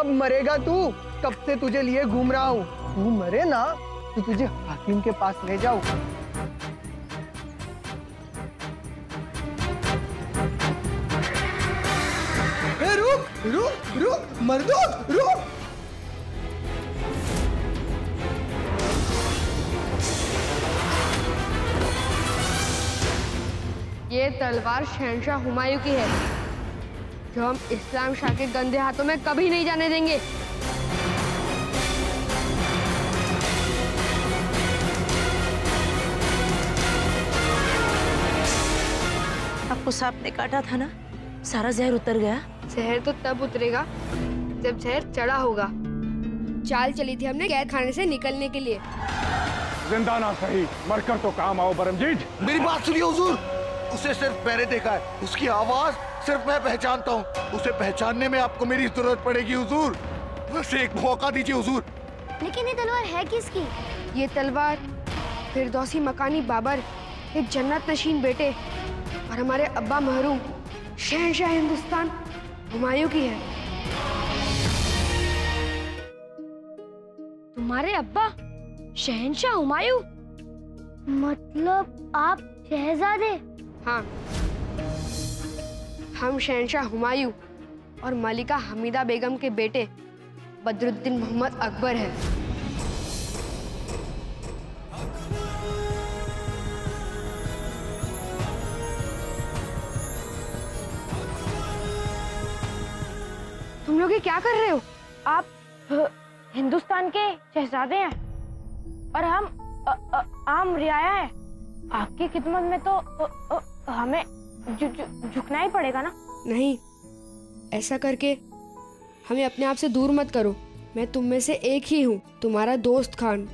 कब मरेगा तू? कब से तुझे लिए घूम रहा हूँ। तू मरे ना तो तुझे हाकिम के पास ले जाऊं। रुक रुक रुक मर्दों, रुक। ये तलवार शहंशाह हुमायूं की है, जो हम इस्लाम शाह के गंदे हाथों में कभी नहीं जाने देंगे। आपको सांप ने काटा था ना, सारा जहर उतर गया? जहर तो तब उतरेगा जब जहर चढ़ा होगा। चाल चली थी हमने कैद खाने से निकलने के लिए। जिंदा ना सही, मरकर तो काम आओ बरमजीत। मेरी बात सुनिए हुजूर, उसे सिर्फ मैंने देखा है, उसकी आवाज सिर्फ मैं पहचानता हूँ। उसे पहचानने में आपको मेरी जरूरत पड़ेगी हुजूर। बस एक मौका दीजिए हुजूर। लेकिन ये तलवार है किसकी? ये तलवार फिरदौसी मकानी बाबर के जन्नत नशीन बेटे और हमारे अब्बा महरूम शहंशाह हिंदुस्तान हुमायूं की है। तुम्हारे अब्बा शहंशाह हुमायूं? मतलब आप शहजादे? हाँ, हम शहंशाह हुमायूं और मलिका हमीदा बेगम के बेटे बदरुद्दीन मोहम्मद अकबर हैं। तुम लोग ये क्या कर रहे हो? आप हिंदुस्तान के शहजादे हैं और हम आम रियाया हैं। आपकी खिदमत में तो हमें झुकना ही पड़ेगा ना? नहीं, ऐसा करके हमें अपने आप से दूर मत करो। मैं तुम में से एक ही हूँ, तुम्हारा दोस्त खान।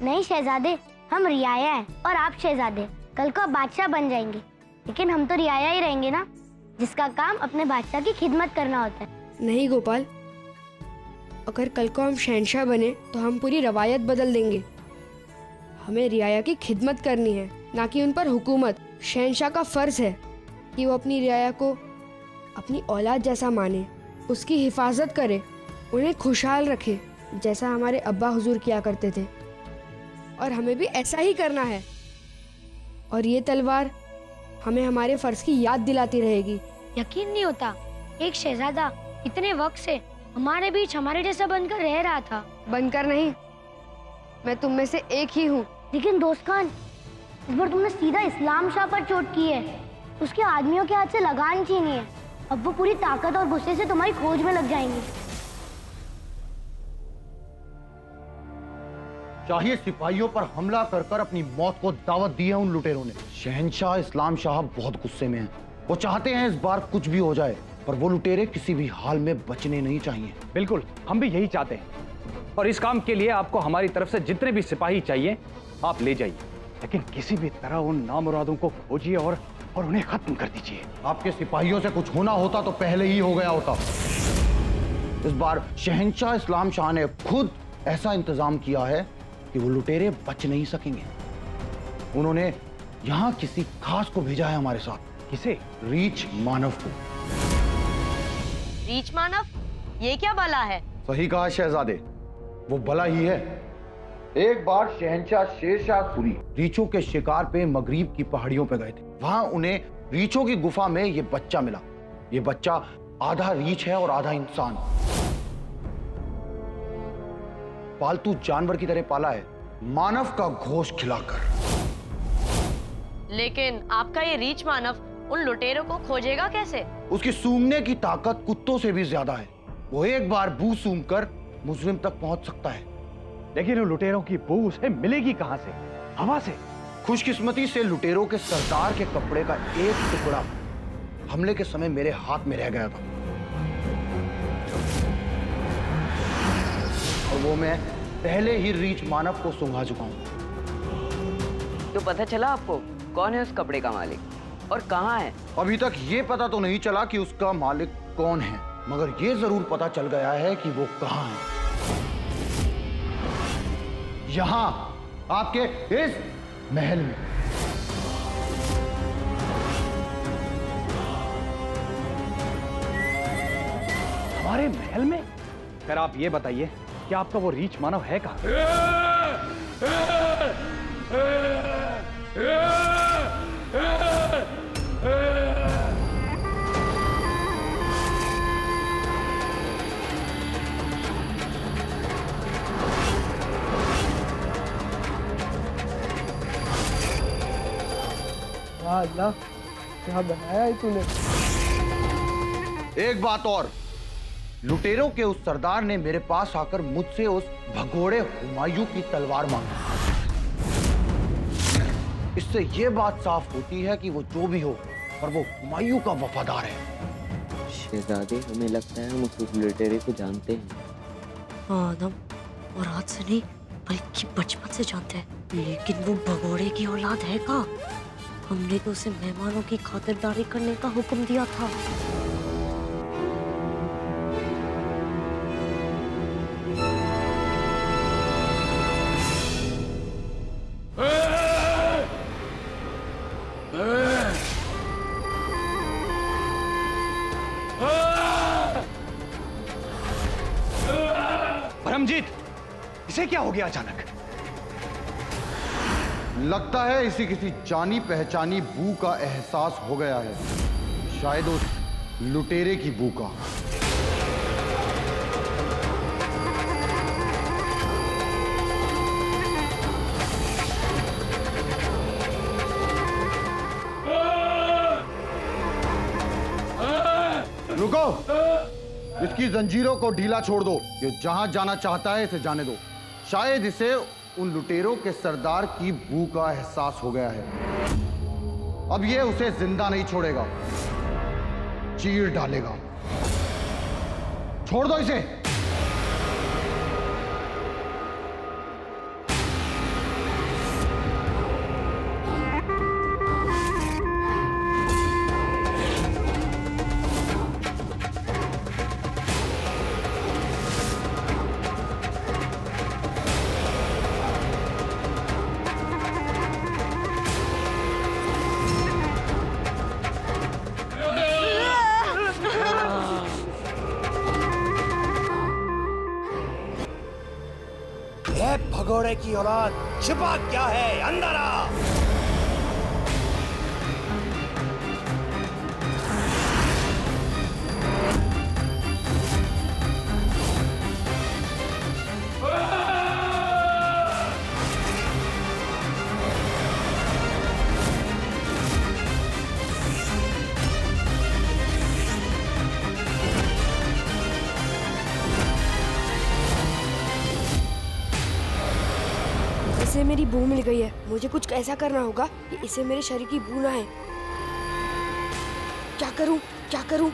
नहीं शहजादे, हम रियाया हैं और आप शहजादे। कल को आप बादशाह बन जाएंगे, लेकिन हम तो रियाया ही रहेंगे ना, जिसका काम अपने बादशाह की खिदमत करना होता है। नहीं गोपाल, अगर कल को हम शहंशाह बने तो हम पूरी रवायत बदल देंगे। हमें रियाया की खिदमत करनी है, ना कि उन पर हुकूमत। शहंशाह का फर्ज है कि वो अपनी रियाया को अपनी औलाद जैसा माने, उसकी हिफाजत करे, उन्हें खुशहाल रखे, जैसा हमारे अब्बा हुजूर किया करते थे। और हमें भी ऐसा ही करना है। और ये तलवार हमें हमारे फर्ज की याद दिलाती रहेगी। यकीन नहीं होता, एक शहजादा इतने वक्त से हमारे बीच हमारे जैसा बनकर रह रहा था। बनकर नहीं, मैं तुम में से एक ही हूँ। लेकिन दोस्त खान, इस बार तुमने सीधा इस्लाम शाह पर चोट की है। उसके आदमियों के हाथ से लगान छीनी है। अब वो पूरी ताकत और गुस्से से तुम्हारी खोज में लग जाएंगे। चाहिए सिपाहियों पर हमला कर कर अपनी मौत को दावत दी है उन लुटेरों ने। शहंशाह इस्लाम शाह बहुत गुस्से में हैं। वो चाहते हैं इस बार कुछ भी हो जाए, पर वो लुटेरे किसी भी हाल में बचने नहीं चाहिए। बिल्कुल, हम भी यही चाहते हैं। और इस काम के लिए आपको हमारी तरफ से जितने भी सिपाही चाहिए आप ले जाइए, लेकिन किसी भी तरह उन नामुरादों को खोजिए और उन्हें खत्म कर दीजिए। आपके सिपाहियों से कुछ होना होता तो पहले ही हो गया होता। इस बार शहंशाह इस्लाम शाह ने खुद ऐसा इंतजाम किया है कि वो लुटेरे बच नहीं सकेंगे। उन्होंने यहाँ किसी खास को भेजा है हमारे साथ। किसे? रीछ मानव को। रीछ मानव? ये क्या बला है? सही कहा शहजादे, वो बला ही है। एक बार शहंशाह शेरशाह सूरी रीछों के शिकार पे मगरीब की पहाड़ियों पे गए थे। वहां उन्हें रीछों की गुफा में ये बच्चा मिला। ये बच्चा आधा रीछ है और आधा इंसान। पालतू जानवर की तरह पाला है, मानव का घोष खिलाकर। लेकिन आपका ये रीछ मानव उन लुटेरों को खोजेगा कैसे? उसकी सूंघने की ताकत कुत्तों से भी ज्यादा है। वो एक बार बू सूंघकर मुजरिम तक पहुंच सकता है। लेकिन उन लुटेरों की बू उसे मिलेगी कहां से? हवा से? खुशकिस्मती से लुटेरों के सरदार के कपड़े का एक टुकड़ा हमले के समय मेरे हाथ में रह गया था, और वो मैं पहले ही रीछ मानव को सूंघा चुका हूं। तो पता चला आपको कौन है उस कपड़े का मालिक और कहाँ है? अभी तक ये पता तो नहीं चला कि उसका मालिक कौन है, मगर ये जरूर पता चल गया है कि वो कहाँ है। यहां आपके इस महल में। हमारे महल में? फिर आप ये बताइए कि आपका वो रीछ मानव है कहाँ? वाह अल्लाह, क्या बनाया है तूने। एक बात और, लुटेरों के उस सरदार ने मेरे पास आकर मुझसे उस भगोड़े हुमायूं की तलवार मांगी। इससे यह बात साफ होती है कि वो जो भी हो, पर वो हुमायूं का वफादार है। शहजादे, हमें लगता है हम उस लुटेरे को जानते हैं। हाँ आदम, और आज से नहीं बल्कि बचपन से जानते हैं, लेकिन वो भगोड़े की औलाद है का? हमने तो उसे मेहमानों की खातिरदारी करने का हुक्म दिया था। परमजीत, इसे क्या हो गया अचानक? लगता है इसे किसी जानी पहचानी बू का एहसास हो गया है, शायद उस लुटेरे की बू का। रुको, इसकी जंजीरों को ढीला छोड़ दो। ये जहां जाना चाहता है इसे जाने दो। शायद इसे उन लुटेरों के सरदार की बू का एहसास हो गया है। अब ये उसे जिंदा नहीं छोड़ेगा, चीर डालेगा। छोड़ दो इसे। भगोड़े की औलाद, छिपा क्या है? अंदर आ। इसे मेरी बू मिल गई है। मुझे कुछ ऐसा करना होगा कि इसे मेरे शरीर की बू ना है। क्या करूं, क्या करूं?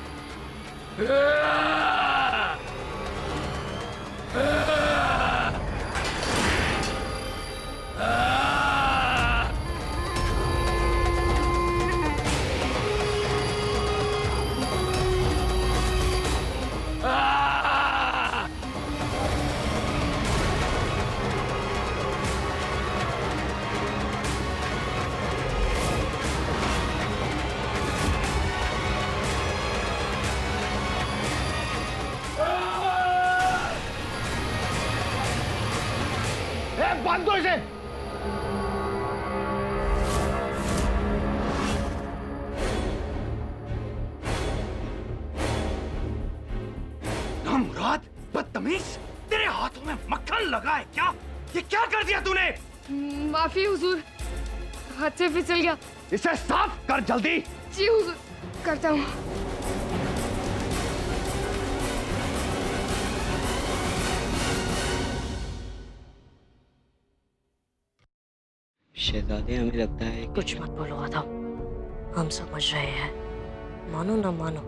बांध दो इसे। नामुराद, बदतमीज, तेरे हाथों में मक्खन लगा है क्या? ये क्या कर दिया तूने? माफी हुजूर, हाथ से फिसल गया। इसे साफ कर जल्दी। जी हुजूर, करता हूँ। शहजादे, हमें लगता है कुछ मत बोलो आदम, हम समझ रहे हैं। मानो ना मानो,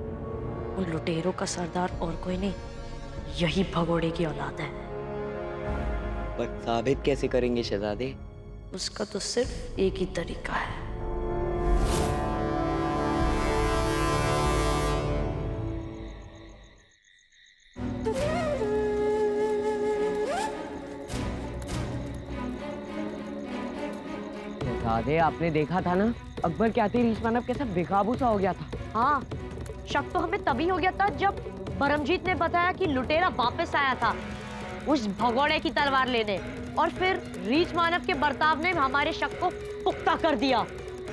उन लुटेरों का सरदार और कोई नहीं, यही भगोड़े की औलाद है। पर साबित कैसे करेंगे शहजादे? उसका तो सिर्फ एक ही तरीका है। शहजादे, आपने देखा था ना, अकबर के आते रीछ मानव के साथ बेकाबू सा हो गया था। हाँ, शक तो हमें तभी हो गया था जब परमजीत ने बताया कि लुटेरा वापस आया था उस भगोड़े की तलवार लेने, और फिर रीच मानव के बर्ताव ने हमारे शक को पुख्ता कर दिया।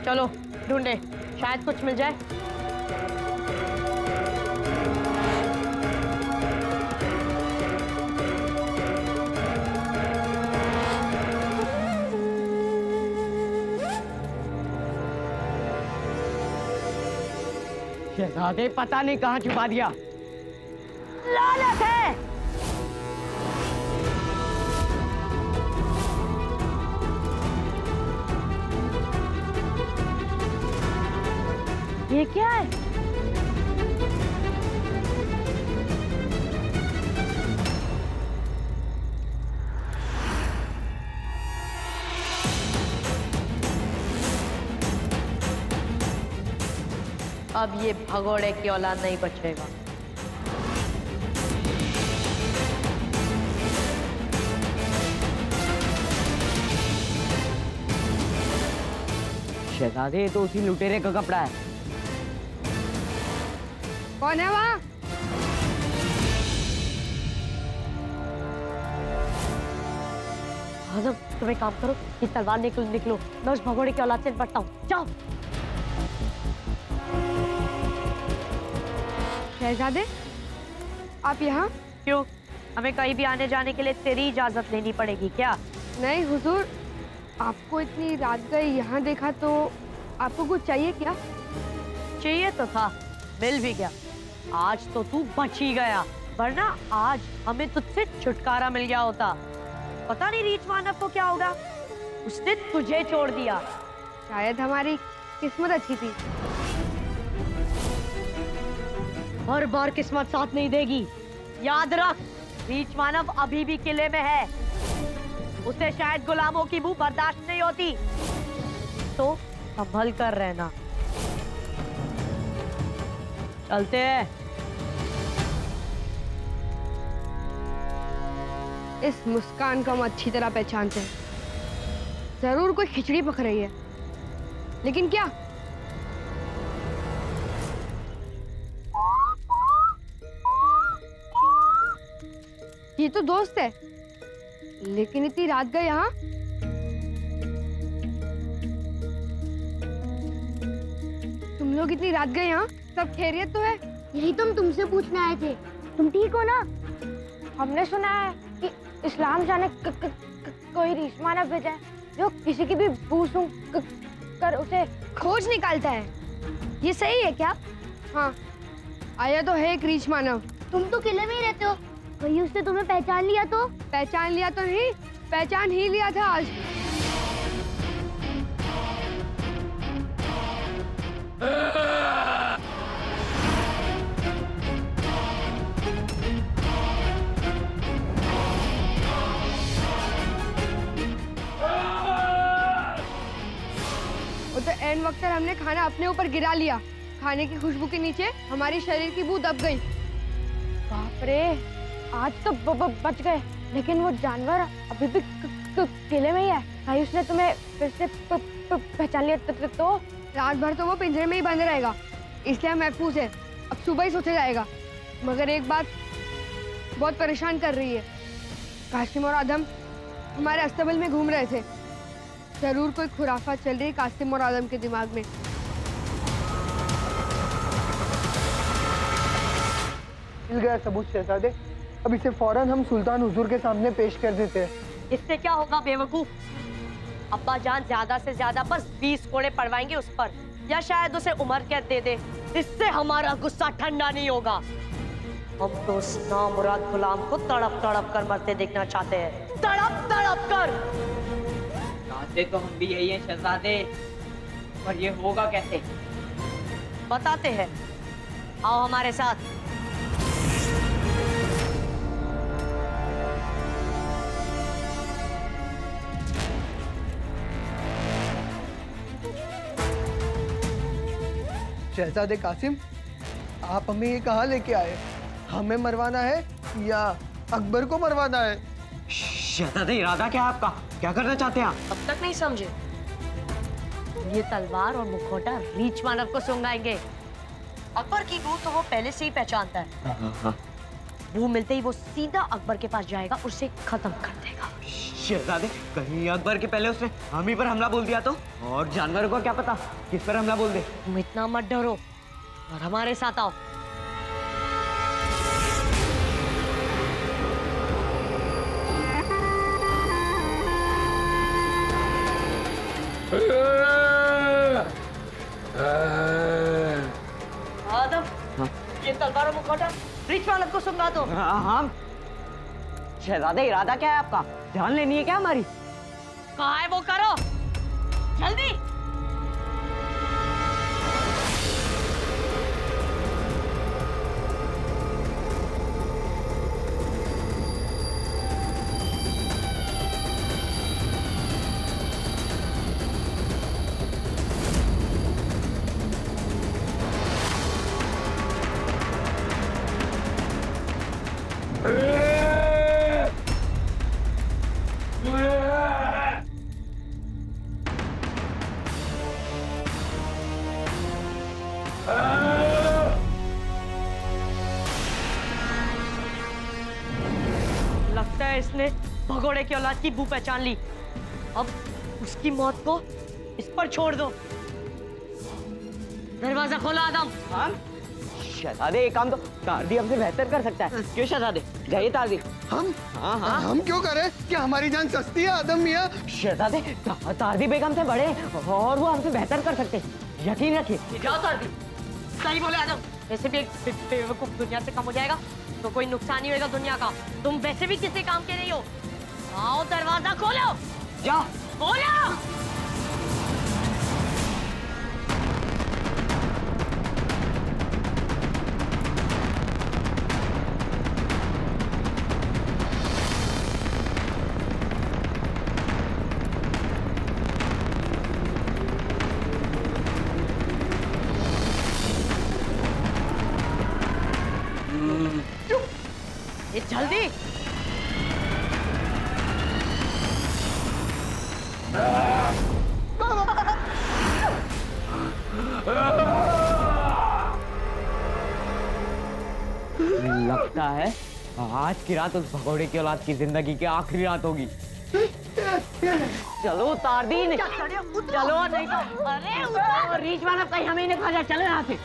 चलो ढूंढे, शायद कुछ मिल जाए। शहजादे पता नहीं कहाँ छुपा दिया। लालच है। ये क्या है? अब ये भगोड़े की औलाद नहीं बचेगा। शहजादे तो उसी लुटेरे का कपड़ा है। कौन है वहाँ? आजम, तुम एक काम करो, ये तलवार निकलो, मैं उस भगोड़े की औलाद से निपटता हूँ। जाओ। शहजादे, आप यहाँ? क्यों? हमें कहीं भी आने जाने के लिए तेरी इजाजत लेनी पड़ेगी क्या? नहीं हुजूर, आपको इतनी रात गई यहाँ देखा तो आपको कुछ चाहिए क्या? चाहिए तो था, मिल भी गया। आज तो तू बच ही गया, वरना आज हमें तुझसे छुटकारा मिल गया होता। पता नहीं रीच मानव को क्या होगा, उसने तुझे छोड़ दिया। शायद हमारी किस्मत अच्छी थी। हर बार किस्मत साथ नहीं देगी, याद रख। रीच मानव अभी भी किले में है, उसे शायद गुलामों की मुंह बर्दाश्त नहीं होती, तो संभल कर रहना। चलते हैं। इस मुस्कान को हम अच्छी तरह पहचानते हैं। जरूर कोई खिचड़ी पक रही है, लेकिन क्या? ये तो दोस्त है, लेकिन इतनी रात गए यहाँ। तुम लोग इतनी रात गए यहाँ, सब खैरियत तो है? यही तुम तुमसे पूछने आए थे, तुम ठीक हो ना? हमने सुना है कि इस्लाम शाह ने कोई रीच मानव भेजा है जो किसी की भी पूछूं कर उसे खोज निकालता है। ये सही है क्या? हाँ, आया तो है एक रीच मानव। तुम तो किले में ही रहते हो, वही उसने तुम्हें पहचान लिया तो? पहचान लिया तो नहीं, पहचान ही लिया था आज। तो एंड वक्त पर हमने खाना अपने ऊपर गिरा लिया। खाने की खुशबू के नीचे हमारी शरीर की बू दब गई। बाप रे, आज तो बच गए, लेकिन वो जानवर अभी भी किले में ही है। भाई उसने तुम्हें फिर से पहचान लिया तो? रात भर तो वो पिंजरे में ही बंद रहेगा, इसलिए महफूज है। अब सुबह ही सोचा जाएगा। मगर एक बात बहुत परेशान कर रही है। कासिम और आदम हमारे अस्तबल में घूम रहे थे। जरूर कोई खुराफात चल रही है कासिम और आदम के दिमाग में। मिल गया सबूत शहजादे, अब इसे फौरन हम सुल्तान हुजूर के सामने पेश कर देते हैं। इससे क्या होगा बेवकूफ? अब्बा जान ज्यादा से ज्यादा बस 20 कोड़े पड़वाएंगे उस पर, या शायद उसे उम्र कैद दे दे। इससे हमारा गुस्सा ठंडा नहीं होगा। हम तो उस नामुराद गुलाम को तड़प तड़प कर मरते देखना चाहते हैं, तड़प तड़प कर। चाहते तो हम भी यही हैं शहजादे, पर ये होगा कैसे? बताते हैं, आओ हमारे साथ। शहजादे कासिम, आप हमें ये कहाँ लेके आए? हमें मरवाना है या अकबर को मरवाना है? शहजादे इरादा क्या है आपका? क्या करना चाहते हैं आप? अब तक नहीं समझे? ये तलवार और मुखौटा रीच मानव को सुंगाएंगे, अकबर की बू तो वो पहले से ही पहचानता है। बू मिलते ही वो सीधा अकबर के पास जाएगा, उसे खत्म कर देगा। शहजादे, कहीं अकबर के पहले उसने हम ही पर हमला बोल दिया तो? और जानवरों को क्या पता किस पर हमला बोल दे। तुम इतना मत डरो और हमारे साथ आओ। आदम, ये तलवारों मुखौटा रिच वालन को सुंघा दो। हाँ। शहजादे, इरादा क्या है आपका? जान लेनी है क्या हमारी? कहाँ है वो, करो जल्दी। लगता है इसने भगोड़े की औलाद की बू पहचान ली। अब उसकी मौत को इस पर छोड़ दो। दरवाजा खोलो आदम। हाँ? शहजादे, एक काम तो तारदी हमसे बेहतर कर सकता है। क्यों शहजादे? जाइए तारदी। हम? हाँ हाँ। हम क्यों करें? क्या हमारी जान सस्ती है आदम मियाँ? शहजादे, तारदी बेगम से बड़े और वो हमसे बेहतर कर सकते हैं, यकीन रखिए। जाओ तारदी। सही बोले आदम। वैसे भी एक बेवकूफ दुनिया से कम हो जाएगा तो कोई नुकसान नहीं होगा दुनिया का। तुम वैसे भी किसी काम के नहीं हो। आओ, दरवाजा खोलो। जाओ खोलो। ये जल्दी। लगता है आज की रात उस भगोड़े की औलाद की जिंदगी की आखिरी रात होगी। चलो तारदीन, चलो नहीं तो अरे रीच वाला कहीं हमें नहीं खा जाए। चलो यहाँ से।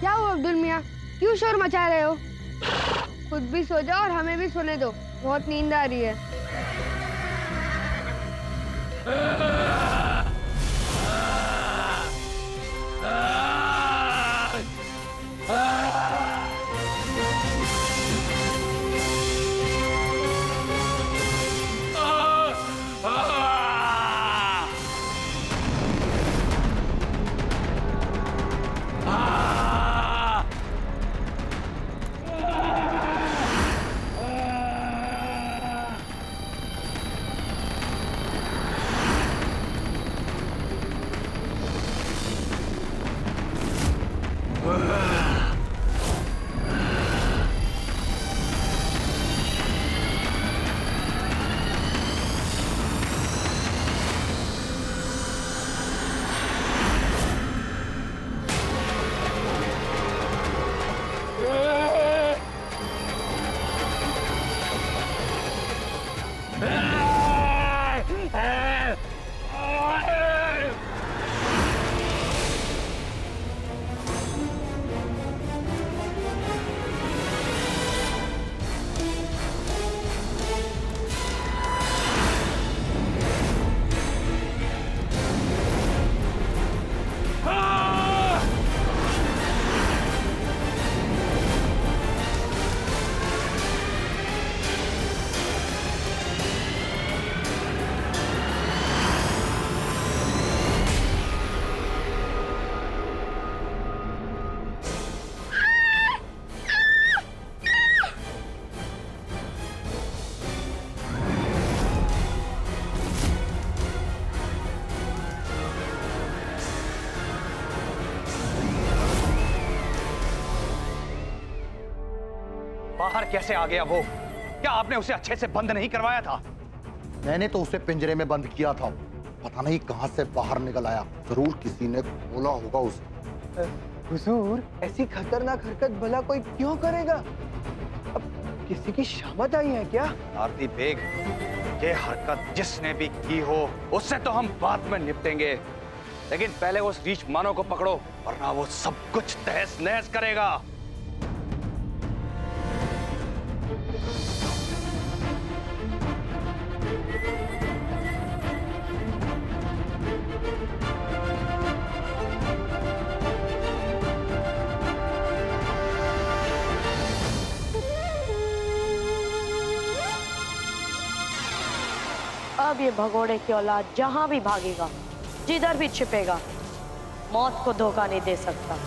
क्या हुआ अब्दुल मियाँ, क्यों शोर मचा रहे हो? खुद भी सो जाओ और हमें भी सोने दो, बहुत नींद आ रही है। बाहर कैसे आ गया वो? क्या आपने उसे अच्छे से बंद नहीं करवाया था? मैंने तो उसे पिंजरे में बंद किया था, पता नहीं कहां से बाहर निकल आया। जरूर किसी ने खोला होगा उसे। हुजूर, ऐसी खतरनाक हरकत भला कोई क्यों करेगा? अब किसी की शामत आई है क्या? आरती बेग, ये हरकत जिसने भी की हो उससे तो हम बाद में निपटेंगे, लेकिन पहले उस रीछ मानो को पकड़ो वरना वो सब कुछ तहस नहस करेगा। अब ये भगोड़े की औलाद जहां भी भागेगा, जिधर भी छिपेगा, मौत को धोखा नहीं दे सकता।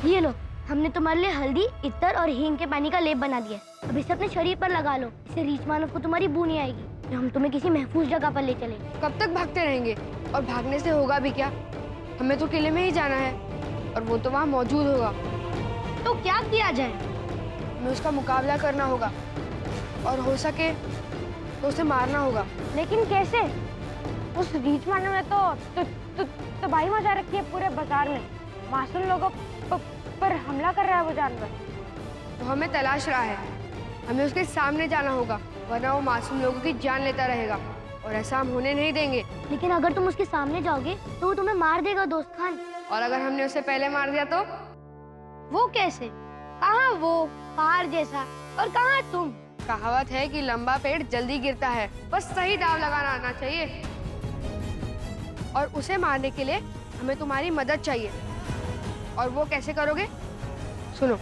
ये लो, हमने तुम्हारे लिए हल्दी, इत्तर और हींग के पानी का लेप बना दिया है। अब इसे अपने शरीर पर लगा लो, इससे रीछ मानव को तुम्हारी बू नहीं आएगी। फिर हम तुम्हें किसी महफूज जगह पर ले चलेंगे। कब तक भागते रहेंगे? और भागने से होगा भी क्या? हमें तो किले में ही जाना है और वो तो वहाँ मौजूद होगा। तो क्या किया जाए? हमें उसका मुकाबला करना होगा और हो सके तो उसे मारना होगा। लेकिन कैसे? उस रीछ मानव ने तो तबाही मचा रखी है पूरे बाजार में। मासूम लोगों पर हमला कर रहा है वो जानवर। तो हमें तलाश रहा है, हमें उसके सामने जाना होगा, वरना वो मासूम लोगों की जान लेता रहेगा और ऐसा हम होने नहीं देंगे। लेकिन अगर तुम उसके सामने जाओगे तो वो तुम्हें मार देगा दोस्त खान। और अगर हमने उसे पहले मार दिया तो? वो कैसे? कहाँ वो पहाड़ जैसा और कहाँ तुम? कहावत है कि लंबा पेड़ जल्दी गिरता है, बस सही दाव लगाना आना चाहिए। और उसे मारने के लिए हमें तुम्हारी मदद चाहिए। और वो कैसे करोगे? सुनो,